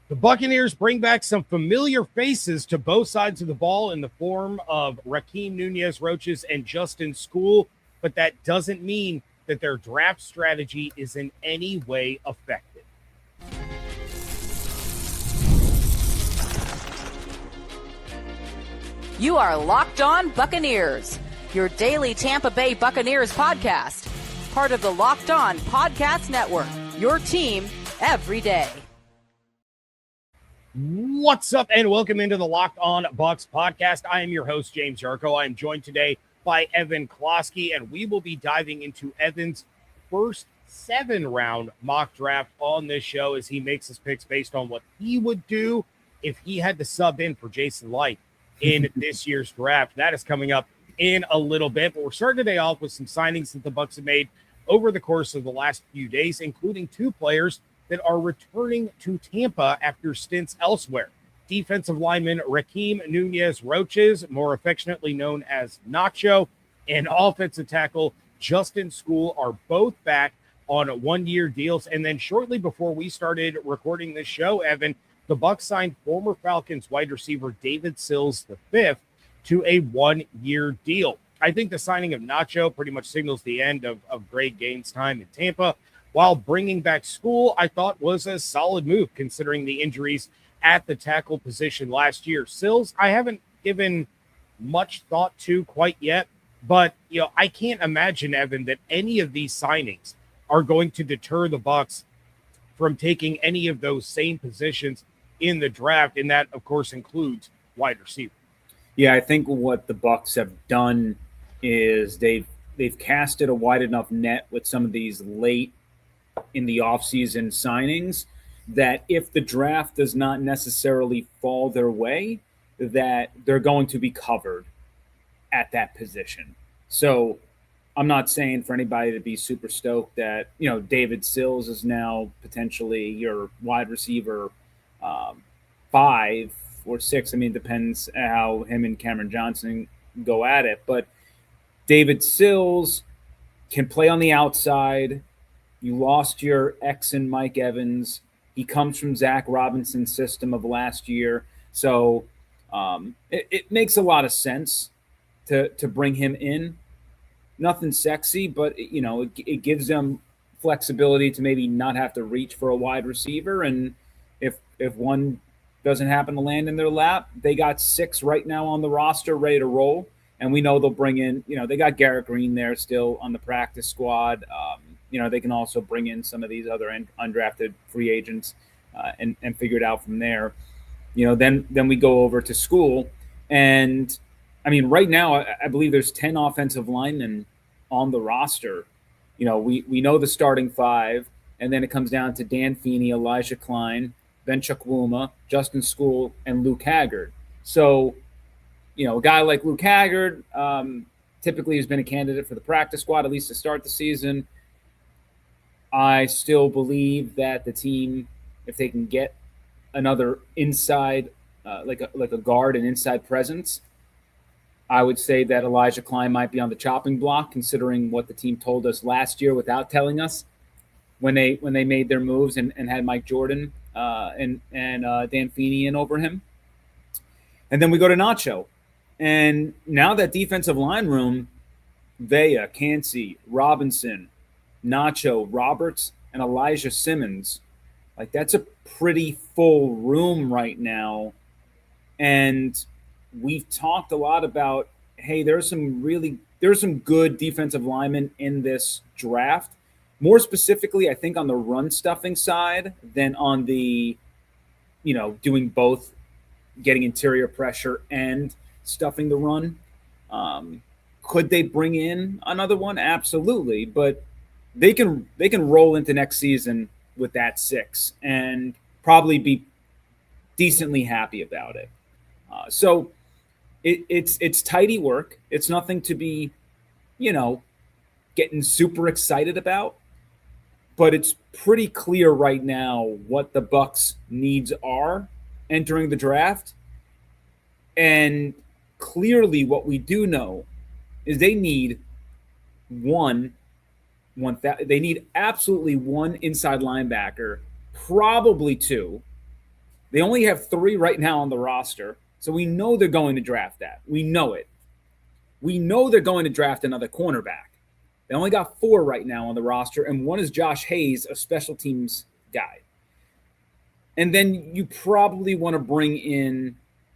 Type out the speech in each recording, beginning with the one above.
The Buccaneers bring back some familiar faces to both sides of the ball in the form of Rakeem Nunez-Roches and Justin Skule, but that doesn't mean that their draft strategy is in any way affected. You are Locked On Buccaneers, your daily Tampa Bay Buccaneers podcast, part of the Locked On Podcast Network, your team every day. What's up, and welcome into the Locked On Bucs podcast. I am your host, James Yarcho. I am joined today by Evan Closky, and we will be diving into Evan's first 7-round mock draft on this show as he makes his picks based on what he would do if he had to sub in for Jason Licht in this year's draft. That is coming up in a little bit, but we're starting today off with some signings that the Bucs have made over the course of the last few days, including two players that are returning to Tampa after stints elsewhere. Defensive lineman Rakeem Nunez-Roches, more affectionately known as Nacho, and offensive tackle Justin Skule are both back on one-year deals. And then shortly before we started recording this show, Evan, the Bucs signed former Falcons wide receiver David Sills V to a one-year deal. I think the signing of Nacho pretty much signals the end of Greg Gaines' time in Tampa, while bringing back Skule, I thought was a solid move considering the injuries at the tackle position last year. Sills, I haven't given much thought to quite yet, but I can't imagine, Evan, that any of these signings are going to deter the Bucs from taking any of those same positions in the draft, and that, of course, includes wide receiver. Yeah, I think what the Bucs have done is they've casted a wide enough net with some of these late in the offseason signings that if the draft does not necessarily fall their way, that they're going to be covered at that position. So I'm not saying for anybody to be super stoked that, David Sills is now potentially your wide receiver 5 or 6. I mean, it depends how him and Cameron Johnson go at it. But David Sills can play on the outside. You lost your ex and Mike Evans. He comes from Zach Robinson's system of last year. So it makes a lot of sense to bring him in. Nothing sexy, but, it gives them flexibility to maybe not have to reach for a wide receiver. And if one doesn't happen to land in their lap, they got 6 right now on the roster ready to roll. And we know they'll bring in, they got Garrett Green there still on the practice squad. They can also bring in some of these other undrafted free agents and figure it out from there. Then we go over to Skule. And, I mean, right now, I believe there's 10 offensive linemen on the roster. We know the starting 5, and then it comes down to Dan Feeney, Elijah Klein, Ben Chukwuma, Justin Skule, and Luke Haggard. So, a guy like Luke Haggard typically has been a candidate for the practice squad, at least to start the season. I still believe that the team, if they can get another inside, like a guard and inside presence, I would say that Elijah Klein might be on the chopping block, considering what the team told us last year without telling us when they made their moves and had Mike Jordan and Dan Feeney in over him. And then we go to Nacho. And now that defensive line room, Vea, Cansey, Robinson, Nacho, Roberts, and Elijah Simmons, like that's a pretty full room right now. And we've talked a lot about, hey, there's some good defensive linemen in this draft. More specifically, I think on the run stuffing side than on the, doing both, getting interior pressure and stuffing the run. Could they bring in another one? Absolutely. But they can roll into next season with that 6 and probably be decently happy about it. So it's tidy work. It's nothing to be, getting super excited about. But it's pretty clear right now what the Bucs' needs are entering the draft. And clearly what we do know is they need they need absolutely one inside linebacker, probably 2, They only have 3 right now on the roster, so we know they're going to draft that. We know it. We know they're going to draft another cornerback. They only got 4 right now on the roster, and one is Josh Hayes, a special teams guy. And then you probably want to bring in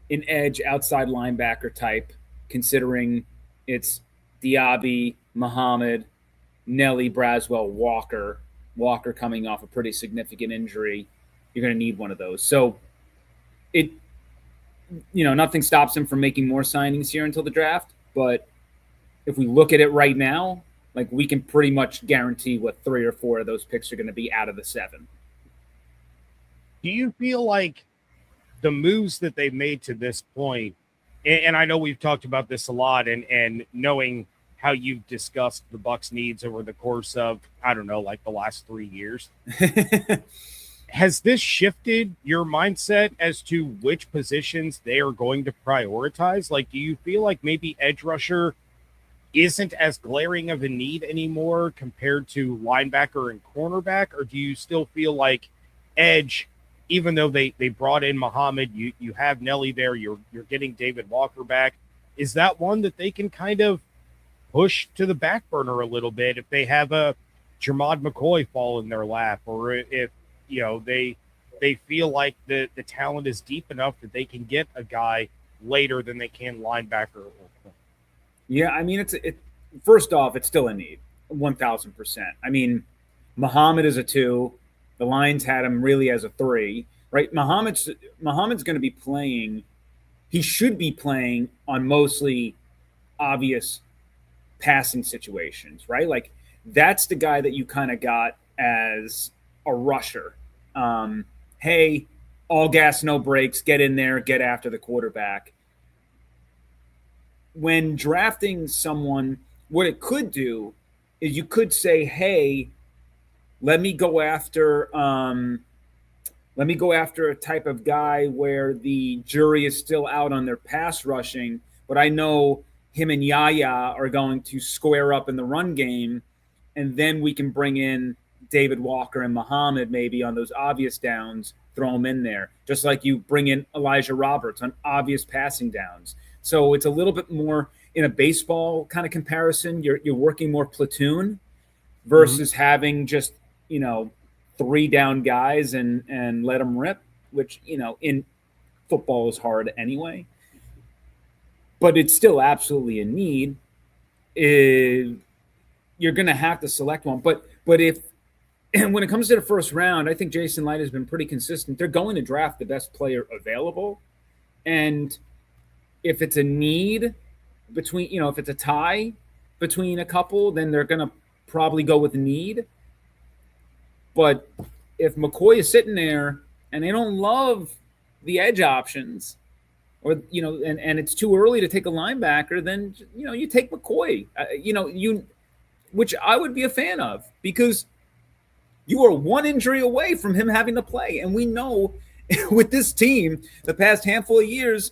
an edge outside linebacker type, considering it's Diaby, Muhammad, Nelly, Braswell, Walker. Walker coming off a pretty significant injury. You're going to need one of those. So nothing stops him from making more signings here until the draft. But if we look at it right now, like, we can pretty much guarantee what 3 or 4 of those picks are going to be out of the 7. Do you feel like the moves that they've made to this point, and I know we've talked about this a lot, and knowing how you've discussed the Bucs needs over the course of, I don't know, like the last 3 years, has this shifted your mindset as to which positions they are going to prioritize? Like, do you feel like maybe edge rusher isn't as glaring of a need anymore compared to linebacker and cornerback? Or do you still feel like edge, even though they brought in Muhammad, you have Nelly there, you're getting David Walker back, is that one that they can kind of push to the back burner a little bit if they have a Jermod McCoy fall in their lap, or if they feel like the talent is deep enough that they can get a guy later than they can linebacker? Yeah, I mean, first off, it's still a need, 1,000%. I mean, Muhammad is a 2. The Lions had him really as a 3, right? Muhammad's going to be playing. He should be playing on mostly obvious passing situations, right? Like, that's the guy that you kind of got as a rusher. Hey, all gas, no brakes, get in there, get after the quarterback. When drafting someone, what it could do is you could say, hey, let me go after a type of guy where the jury is still out on their pass rushing, but I know him and Yaya are going to square up in the run game, and then we can bring in David Walker and Muhammad maybe on those obvious downs, throw them in there, just like you bring in Elijah Roberts on obvious passing downs. So it's a little bit more in a baseball kind of comparison. You're working more platoon versus having just, 3 down guys and let them rip, which, in football is hard anyway. But it's still absolutely a need. You're going to have to select one. But when it comes to the first round, I think Jason Licht has been pretty consistent. They're going to draft the best player available. And if it's a need between, if it's a tie between a couple, then they're going to probably go with need. But if McCoy is sitting there and they don't love the edge options, or, and it's too early to take a linebacker, then, you take McCoy, which I would be a fan of, because you are one injury away from him having to play. And we know with this team, the past handful of years,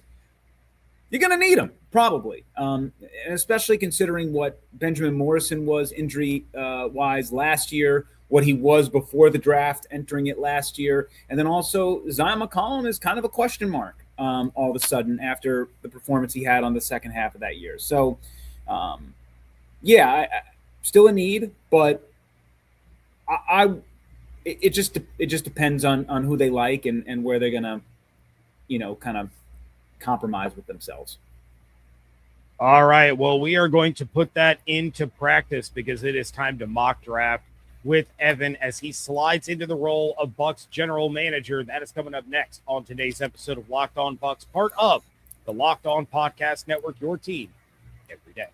you're going to need him, probably, especially considering what Benjamin Morrison was injury-wise last year, what he was before the draft entering it last year. And then also Zion McCollum is kind of a question mark all of a sudden after the performance he had on the second half of that year. So, still a need, but it just depends on who they like and where they're going to, kind of compromise with themselves. All right. Well, we are going to put that into practice because it is time to mock draft with Evan as he slides into the role of Bucs general manager. That is coming up next on today's episode of Locked On Bucs, part of the Locked On Podcast Network, your team every day.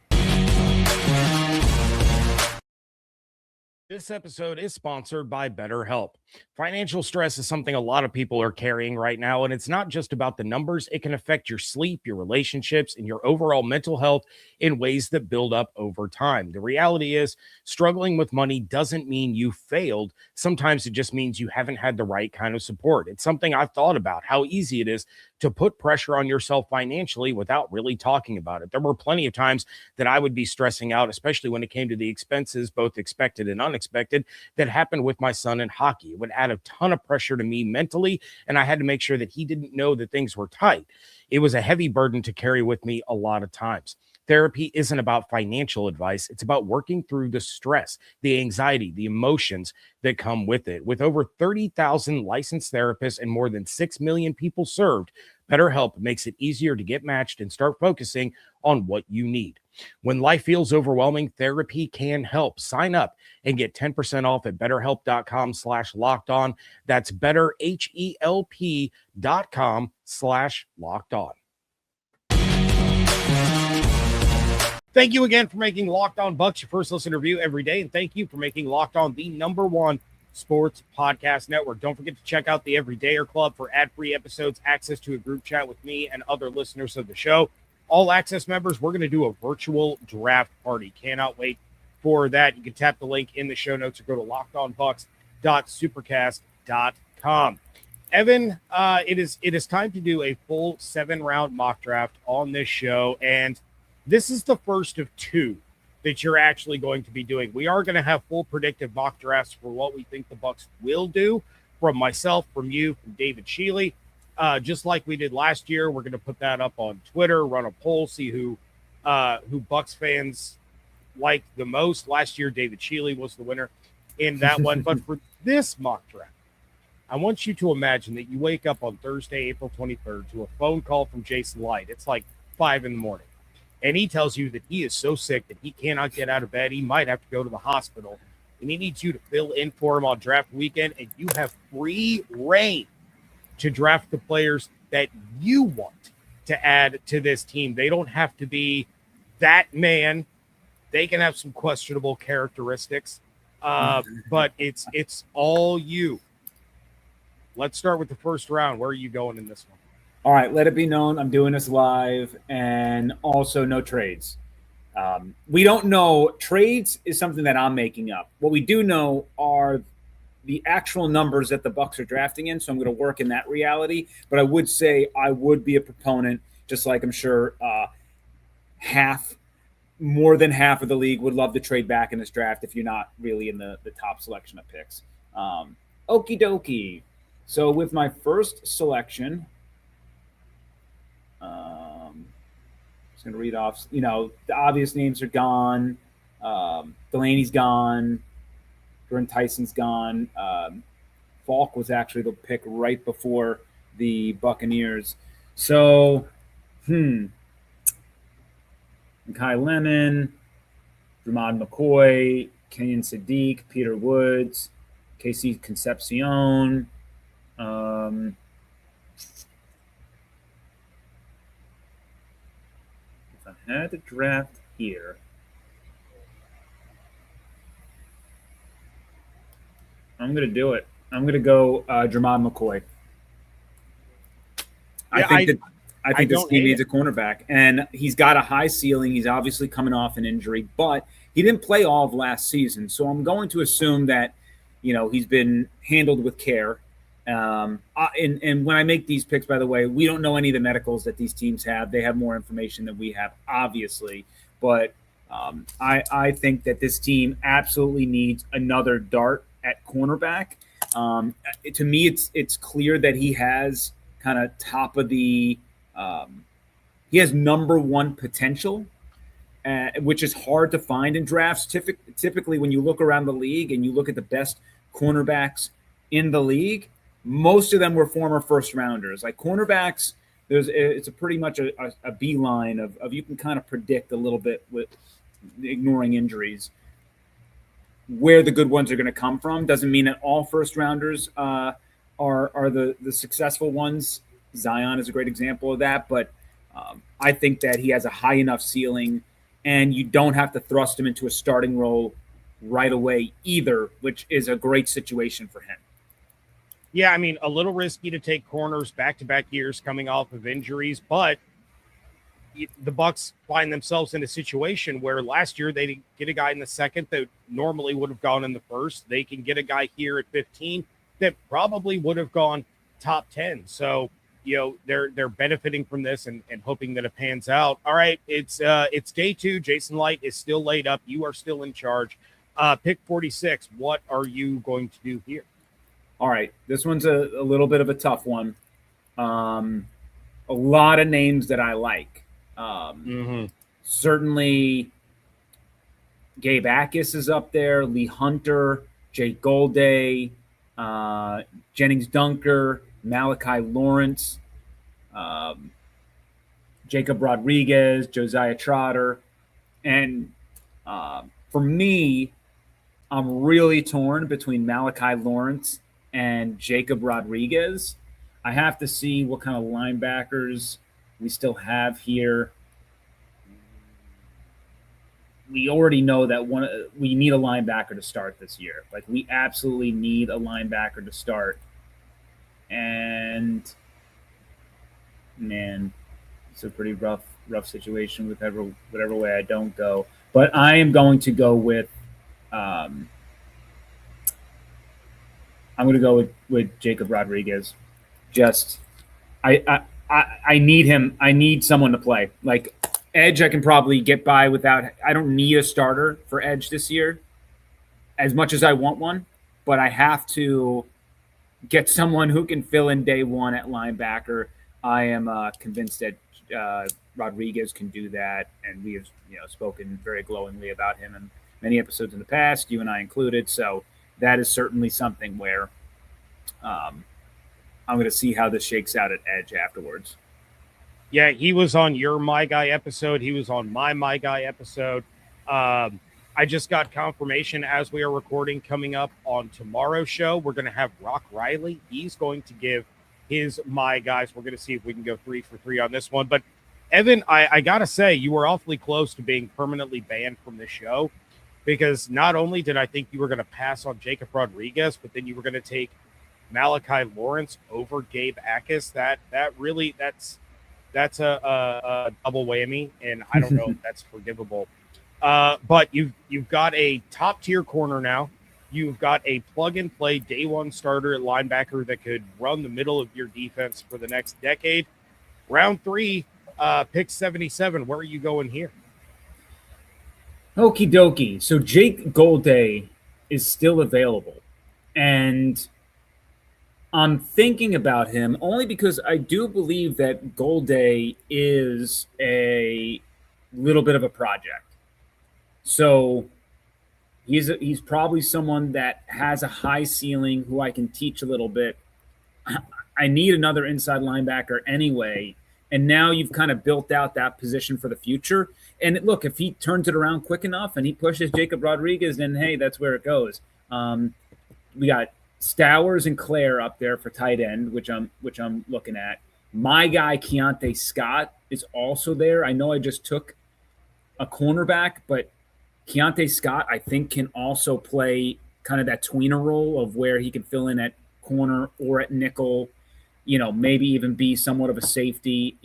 This episode is sponsored by BetterHelp. Financial stress is something a lot of people are carrying right now, and it's not just about the numbers. It can affect your sleep, your relationships, and your overall mental health in ways that build up over time. The reality is, struggling with money doesn't mean you failed. Sometimes it just means you haven't had the right kind of support. It's something I've thought about, how easy it is to put pressure on yourself financially without really talking about it. There were plenty of times that I would be stressing out, especially when it came to the expenses, both expected and unexpected, unexpected that happened with my son in hockey. It would add a ton of pressure to me mentally, and I had to make sure that he didn't know that things were tight. It was a heavy burden to carry with me a lot of times. Therapy isn't about financial advice. It's about working through the stress, the anxiety, the emotions that come with it. With over 30,000 licensed therapists and more than 6 million people served, BetterHelp makes it easier to get matched and start focusing on what you need. When life feels overwhelming, therapy can help. Sign up and get 10% off at betterhelp.com/lockedon. That's betterhelp.com/lockedon. Thank you again for making Locked On Bucs your first listen review every day. And thank you for making Locked On the #1 sports podcast network. Don't forget to check out the Everydayer Club for ad-free episodes, access to a group chat with me and other listeners of the show. All access members, we're going to do a virtual draft party. Cannot wait for that. You can tap the link in the show notes or go to lockedonbucs.supercast.com. Evan, it is time to do a full 7-round mock draft on this show, and this is the first of 2 that you're actually going to be doing. We are going to have full predictive mock drafts for what we think the Bucs will do, from myself, from you, from David Sills. Just like we did last year, we're going to put that up on Twitter, run a poll, see who Bucs fans like the most. Last year, David Sills was the winner in that one. But for this mock draft, I want you to imagine that you wake up on Thursday, April 23rd, to a phone call from Jason Licht. It's like 5 in the morning. And he tells you that he is so sick that he cannot get out of bed. He might have to go to the hospital. And he needs you to fill in for him on draft weekend. And you have free reign to draft the players that you want to add to this team. They don't have to be that man. They can have some questionable characteristics. But it's all you. Let's start with the first round. Where are you going in this one? All right, let it be known I'm doing this live, and also no trades. We don't know. Trades is something that I'm making up. What we do know are the actual numbers that the Bucs are drafting in, so I'm going to work in that reality. But I would say I would be a proponent, just like I'm sure more than half of the league would love to trade back in this draft if you're not really in the top selection of picks. Okie dokie. So with my first selection, just going to read off, the obvious names are gone. Delaney's gone. Jordan Tyson's gone. Falk was actually the pick right before the Buccaneers. So, Kai Lemon, Jermod McCoy, Kenyon Sadiq, Peter Woods, Casey Concepcion. If I had to draft here, I'm going to do it. I'm going to go Jermod McCoy. I think this team needs a cornerback, and he's got a high ceiling. He's obviously coming off an injury, but he didn't play all of last season. So I'm going to assume that, he's been handled with care. And when I make these picks, by the way, we don't know any of the medicals that these teams have. They have more information than we have, obviously. But I think that this team absolutely needs another dart at cornerback. To me, it's clear that he has kind of top of the he has number one potential, which is hard to find in drafts. Typically, when you look around the league and you look at the best cornerbacks in the league, most of them were former first rounders. Like cornerbacks, it's a pretty much a beeline of you can kind of predict a little bit with ignoring injuries where the good ones are going to come from. Doesn't mean that all first rounders are the successful ones. Zion is a great example of that, but I think that he has a high enough ceiling, and you don't have to thrust him into a starting role right away either, which is a great situation for him. Yeah, I mean, a little risky to take corners back-to-back years coming off of injuries, but the Bucs find themselves in a situation where last year they didn't get a guy in the second that normally would have gone in the first. They can get a guy here at 15 that probably would have gone top 10. So, they're benefiting from this and hoping that it pans out. All right, it's day 2. Jason Licht is still laid up. You are still in charge. Pick 46. What are you going to do here? All right. This one's a little bit of a tough one. A lot of names that I like. Certainly Gabe Akis is up there, Lee Hunter, Jake Golday, Jennings Dunker, Malachi Lawrence, Jacob Rodriguez, Josiah Trotter. And for me, I'm really torn between Malachi Lawrence and Jacob Rodriguez. I have to see what kind of linebackers we still have here. We already know that we need a linebacker to start this year. Like, we absolutely need a linebacker to start. And, man, it's a pretty rough situation with whatever way I don't go. But I am going to go with I'm going to go with Jacob Rodriguez. Just I need him. I need someone to play. Like, edge, I can probably get by without. I don't need a starter for edge this year, as much as I want one. But I have to get someone who can fill in day one at linebacker. I am convinced that Rodriguez can do that, and we have spoken very glowingly about him in many episodes in the past, you and I included. So that is certainly something where I'm going to see how this shakes out at edge afterwards. Yeah, he was on your My Guy episode. He was on my Guy episode. I just got confirmation as we are recording coming up on tomorrow's show. We're going to have Rock Riley. He's going to give his My Guys. We're going to see if we can go 3 for 3 on this one. But Evan, I got to say, you were awfully close to being permanently banned from the show, because not only did I think you were going to pass on Jacob Rodriguez, but then you were going to take Malachi Lawrence over Gabe Akis. That's a double whammy, and I don't know if that's forgivable. But you've got a top tier corner now. You've got a plug and play day one starter at linebacker that could run the middle of your defense for the next decade. Round 3, pick 77. Where are you going here? Okie dokie. So Jake Golday is still available, and I'm thinking about him only because I do believe that Golday is a little bit of a project. So he's probably someone that has a high ceiling who I can teach a little bit. I need another inside linebacker anyway, and now you've kind of built out that position for the future. And look, if he turns it around quick enough and he pushes Jacob Rodriguez, then hey, that's where it goes. We got Stowers and Claire up there for tight end, which I'm looking at. My guy Keontae Scott is also there. I know I just took a cornerback, but Keontae Scott, I think, can also play kind of that tweener role of where he can fill in at corner or at nickel, maybe even be somewhat of a safety.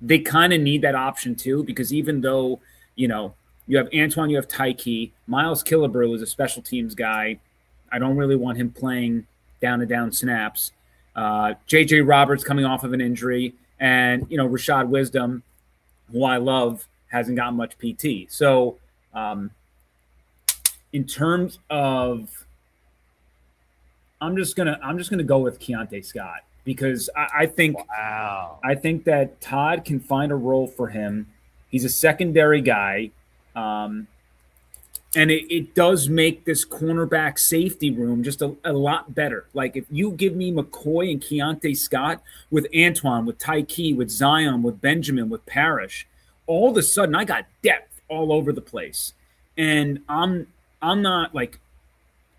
They kind of need that option too, because even though, you have Antoine, you have Tyke, Miles Killebrew is a special teams guy. I don't really want him playing down-to-down snaps. J.J. Roberts coming off of an injury, and, Rashad Wisdom, who I love, hasn't gotten much PT. So in terms of – I'm just gonna go with Keontae Scott, because I think that Todd can find a role for him. He's a secondary guy. And it does make this cornerback safety room just a lot better. Like, if you give me McCoy and Keontae Scott with Antoine, with Tyke, with Zion, with Benjamin, with Parrish, all of a sudden I got depth all over the place. And I'm not like,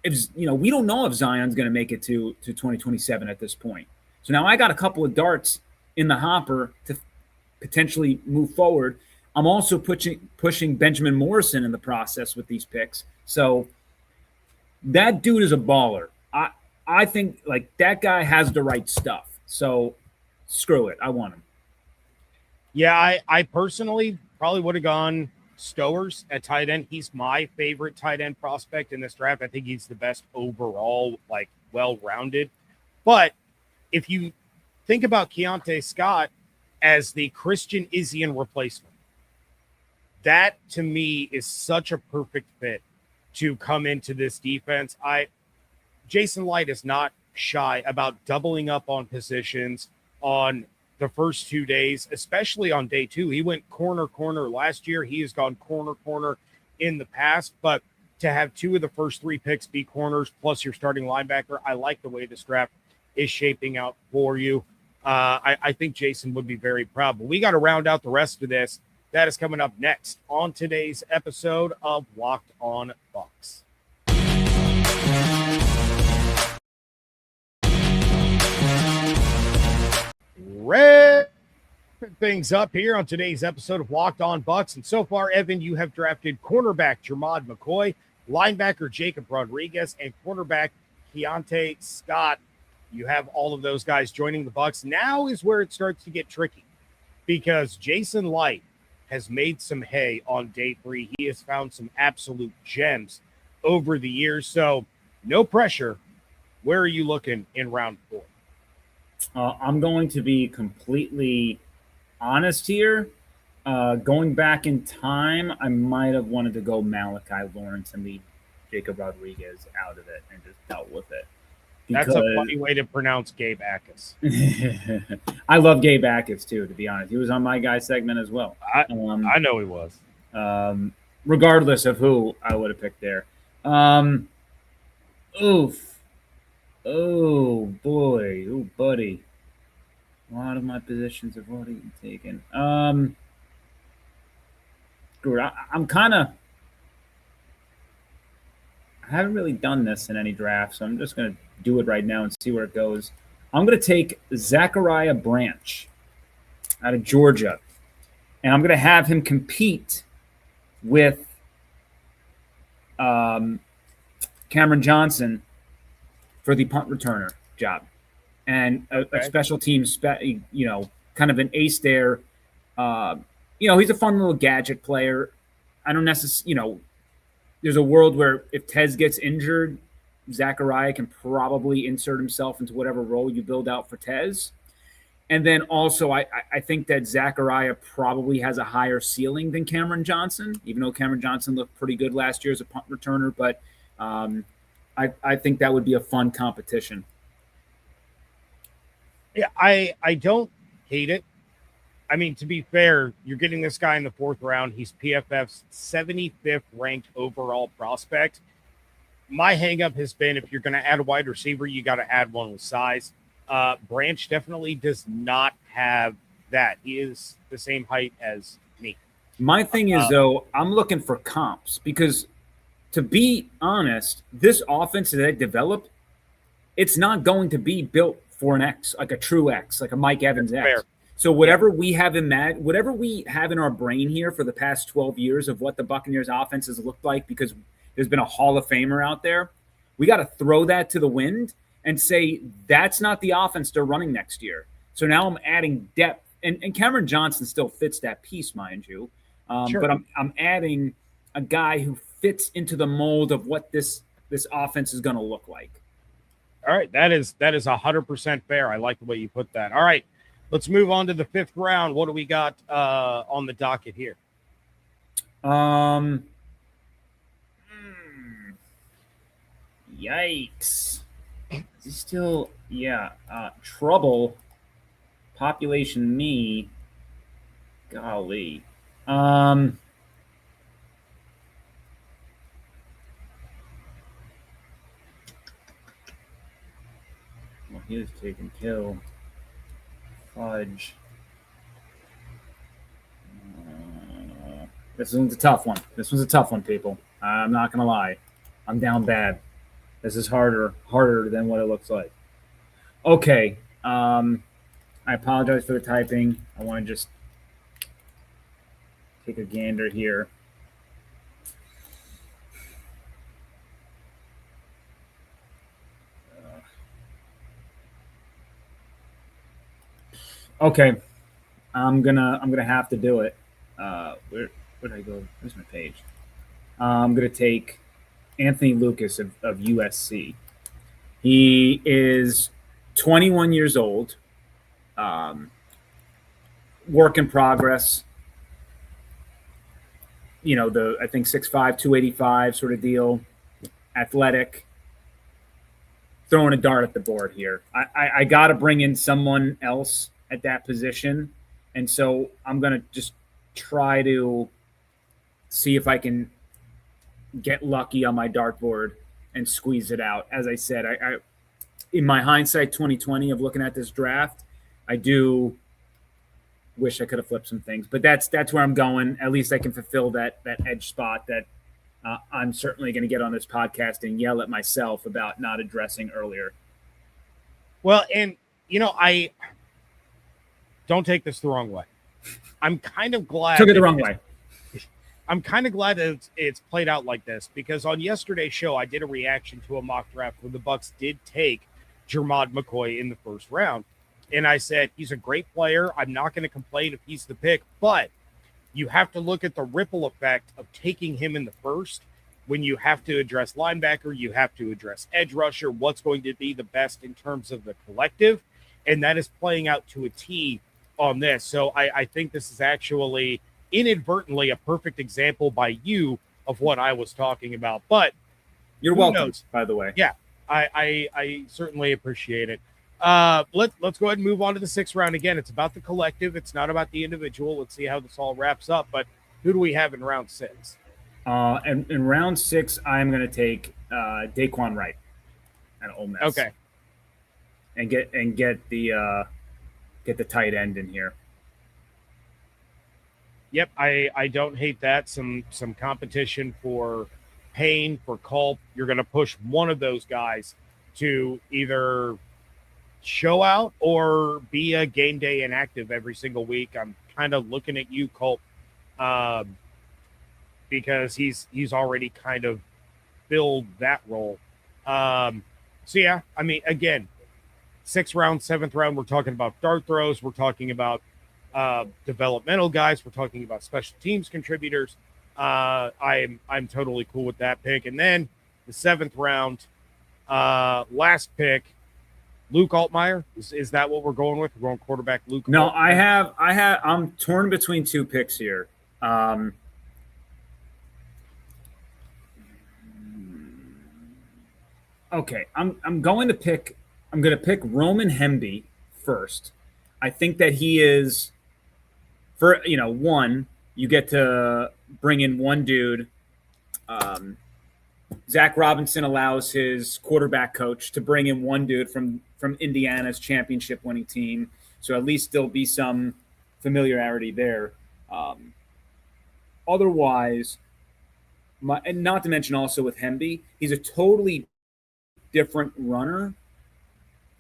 we don't know if Zion's going to make it to 2027 at this point. So now I got a couple of darts in the hopper to potentially move forward. I'm also pushing Benjamin Morrison in the process with these picks. So that dude is a baller. I think, like, that guy has the right stuff. So screw it. I want him. Yeah, I personally probably would have gone Stowers at tight end. He's my favorite tight end prospect in this draft. I think he's the best overall, like, well-rounded. But if you think about Keontae Scott as the Christian Izzian replacement, that, to me, is such a perfect fit to come into this defense. Jason Licht is not shy about doubling up on positions on the first 2 days, especially on day 2. He went corner last year. He has gone corner in the past, but to have 2 of the first 3 picks be corners plus your starting linebacker, I like the way this draft is shaping out for you. I think Jason would be very proud, but we got to round out the rest of this. That is coming up next on today's episode of Locked On Bucs. Wrap things up here on today's episode of Locked On Bucs. And so far, Evan, you have drafted cornerback Jermod McCoy, linebacker Jacob Rodriguez, and cornerback Keontae Scott. You have all of those guys joining the Bucs. Now is where it starts to get tricky because Jason Licht has made some hay on day 3. He has found some absolute gems over the years. So no pressure. Where are you looking in round 4? I'm going to be completely honest here. Going back in time, I might have wanted to go Malachi Lawrence and leave Jacob Rodriguez out of it and just dealt with it. That's a funny way to pronounce Gabe Akis. I love Gabe Akis too, to be honest. He was on my guy segment as well. I know he was. Regardless of who I would have picked there. Oof. Oh, boy. Oh, buddy. A lot of my positions have already been taken. I'm kind of – I haven't really done this in any draft, so I'm just going to do it right now and see where it goes. I'm going to take Zachariah Branch out of Georgia, and I'm going to have him compete with Cameron Johnson for the punt returner job, and a special teams, kind of an ace there. He's a fun little gadget player. I don't necessarily, there's a world where if Tez gets injured, Zachariah can probably insert himself into whatever role you build out for Tez. And then also, I think that Zachariah probably has a higher ceiling than Cameron Johnson, even though Cameron Johnson looked pretty good last year as a punt returner. But I think that would be a fun competition. Yeah, I don't hate it. I mean, to be fair, you're getting this guy in the 4th round. He's PFF's 75th ranked overall prospect. My hang-up has been if you're going to add a wide receiver, you got to add one with size. Branch definitely does not have that. He is the same height as me. My thing is, though, I'm looking for comps because, to be honest, this offense that I developed, it's not going to be built for an X, like a true X, like a Mike Evans X. Fair. So whatever we have in our brain here for the past 12 years of what the Buccaneers offense has looked like, because there's been a Hall of Famer out there, we got to throw that to the wind and say that's not the offense they're running next year. So now I'm adding depth, and Cameron Johnson still fits that piece, mind you. Sure. But I'm adding a guy who fits into the mold of what this offense is going to look like. All right, that is 100% fair. I like the way you put that. All right, let's move on to the 5th round. What do we got on the docket here? Yikes. Is he still, trouble, population me, golly. Well, he was taking kill. Fudge. This one's a tough one, people. I'm not going to lie. I'm down bad. This is harder than what it looks like. Okay. I apologize for the typing. I want to just take a gander here. Okay. I'm gonna have to do it. Where did I go? Where's my page? I'm gonna take Anthony Lucas of USC. He is 21 years old. Work in progress. I think 6'5", 285 sort of deal, athletic, throwing a dart at the board here. I got to bring in someone else at that position, and so I'm going to just try to see if I can get lucky on my dartboard and squeeze it out. As I said, I in my hindsight 2020 of looking at this draft, I do wish I could have flipped some things, but that's where I'm going. At least I can fulfill that edge spot that I'm certainly going to get on this podcast and yell at myself about not addressing earlier. Well, and I don't take this the wrong way. I'm kind of glad. Took it the wrong way. I'm kind of glad that it's played out like this, because on yesterday's show, I did a reaction to a mock draft where the Bucs did take Jermod McCoy in the first round. And I said, he's a great player. I'm not going to complain if he's the pick, but you have to look at the ripple effect of taking him in the first. When you have to address linebacker, you have to address edge rusher, what's going to be the best in terms of the collective. And that is playing out to a T on this. So I think this is actually inadvertently a perfect example by you of what I was talking about. But you're welcome, by the way. Yeah, I certainly appreciate it. Let's go ahead and move on to the 6th round. Again, it's about the collective. It's not about the individual. Let's see how this all wraps up. But who do we have in round 6? And in round 6, I'm going to take Daquan Wright at Ole Miss. Okay. And get the tight end in here. Yep, I don't hate that. Some competition for Payne, for Culp. You're going to push one of those guys to either show out or be a game day inactive every single week. I'm kind of looking at you, Culp, because he's already kind of filled that role. So yeah, I mean, again, 6th round, 7th round, we're talking about dart throws. We're talking about developmental guys. We're talking about special teams contributors. I'm totally cool with that pick. And then the 7th round, last pick, Luke Altmaier. Is that what we're going with? We're going quarterback Luke. No, Altmaier. I'm torn between 2 picks here. Okay, I'm going to pick Roman Hemby first. I think that he is, for one, you get to bring in one dude. Zach Robinson allows his quarterback coach to bring in one dude from Indiana's championship winning team. So at least there'll be some familiarity there. Otherwise, and not to mention also with Hemby, he's a totally different runner,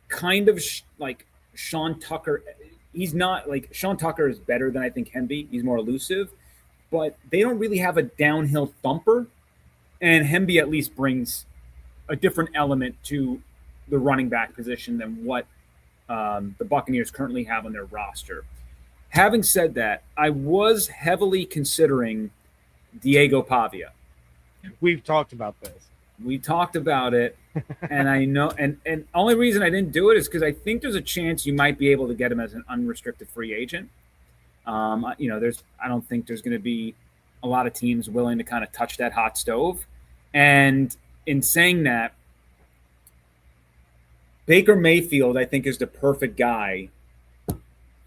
kind of like Sean Tucker. He's not like Sean Tucker is better than I think Hemby. He's more elusive, but they don't really have a downhill thumper. And Hemby at least brings a different element to the running back position than what the Buccaneers currently have on their roster. Having said that, I was heavily considering Diego Pavia. We've talked about this. We talked about it, and I know, and only reason I didn't do it is because I think there's a chance you might be able to get him as an unrestricted free agent. I don't think there's going to be a lot of teams willing to kind of touch that hot stove. And in saying that, Baker Mayfield, I think, is the perfect guy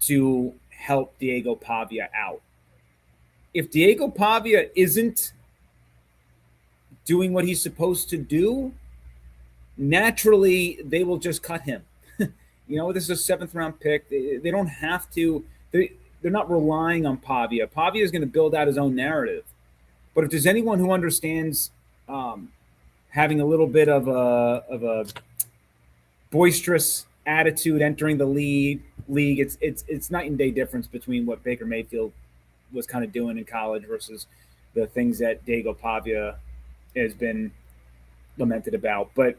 to help Diego Pavia out. If Diego Pavia isn't doing what he's supposed to do, naturally they will just cut him. This is a 7th round pick. They don't have to. They're not relying on Pavia. Pavia is going to build out his own narrative. But if there's anyone who understands having a little bit of a boisterous attitude entering the league, it's night and day difference between what Baker Mayfield was kind of doing in college versus the things that Diego Pavia has been lamented about. But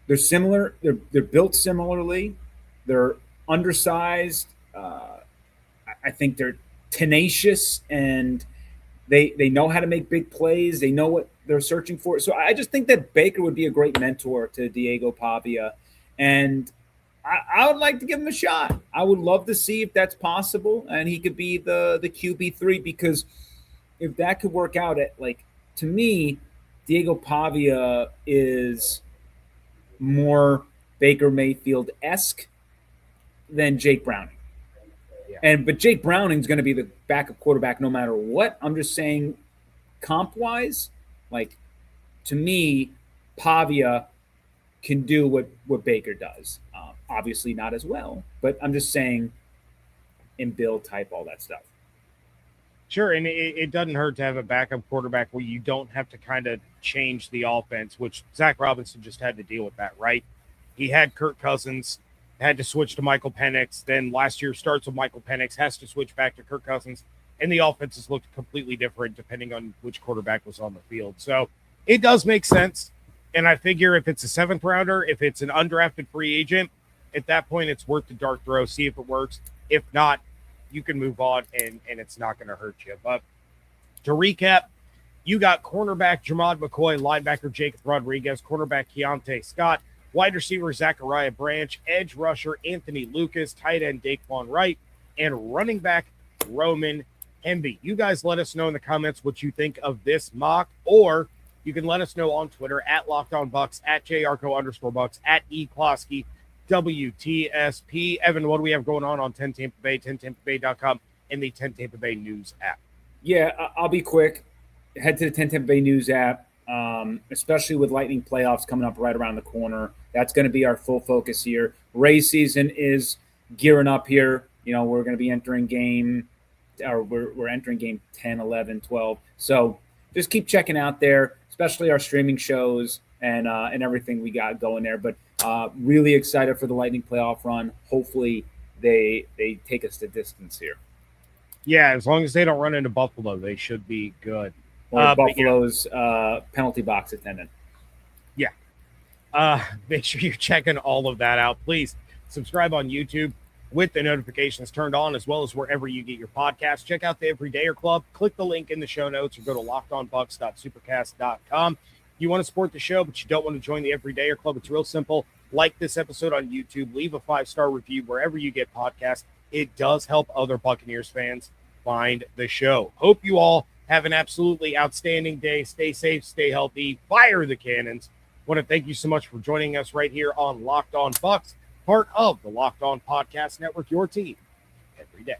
they're similar. They're built similarly. They're undersized. I think they're tenacious, and they know how to make big plays. They know what they're searching for. So I just think that Baker would be a great mentor to Diego Pavia, and I would like to give him a shot. I would love to see if that's possible, and he could be the QB3, because if that could work out, to me, Diego Pavia is more Baker Mayfield-esque than Jake Browning. Yeah. But Jake Browning's going to be the backup quarterback no matter what. I'm just saying, comp-wise, to me, Pavia can do what Baker does. Obviously not as well, but I'm just saying in build type, all that stuff. Sure, and it doesn't hurt to have a backup quarterback where you don't have to kind of change the offense, which Zach Robinson just had to deal with that, right? He had Kirk Cousins, had to switch to Michael Penix. Then last year starts with Michael Penix, has to switch back to Kirk Cousins, and the offenses looked completely different depending on which quarterback was on the field. So it does make sense, and I figure if it's a 7th rounder, if it's an undrafted free agent, at that point it's worth the dart throw, see if it works. If not, you can move on, and it's not going to hurt you. But to recap, you got cornerback Jermod McCoy, linebacker Jacob Rodriguez, cornerback Keontae Scott, wide receiver Zachariah Branch, edge rusher Anthony Lucas, tight end Daquan Wright, and running back Roman Hemby. You guys let us know in the comments what you think of this mock, or you can let us know on Twitter at Locked On Bucs, at JRCO_Bucs, at Closky, WTSP. Evan, what do we have going on 10 Tampa Bay, 10tampabay.com, and the 10 Tampa Bay News app? Yeah, I'll be quick. Head to the 10 Tampa Bay News app, especially with Lightning playoffs coming up right around the corner. That's going to be our full focus here. Rays season is gearing up here. We're going to be entering we're entering game 10, 11, 12. So just keep checking out there, especially our streaming shows and everything we got going there. But really excited for the Lightning playoff run. Hopefully they take us the distance here. Yeah, as long as they don't run into Buffalo, they should be good. Or Buffalo's penalty box attendant. Yeah. Make sure you're checking all of that out. Please subscribe on YouTube with the notifications turned on, as well as wherever you get your podcasts. Check out the Everydayer Club. Click the link in the show notes or go to lockedonbucks.supercast.com. You want to support the show, but you don't want to join the Everydayer Club. It's real simple. Like this episode on YouTube. Leave a 5-star review wherever you get podcasts. It does help other Buccaneers fans find the show. Hope you all have an absolutely outstanding day. Stay safe, stay healthy, fire the cannons. Want to thank you so much for joining us right here on Locked On Bucs, part of the Locked On Podcast Network, your team every day.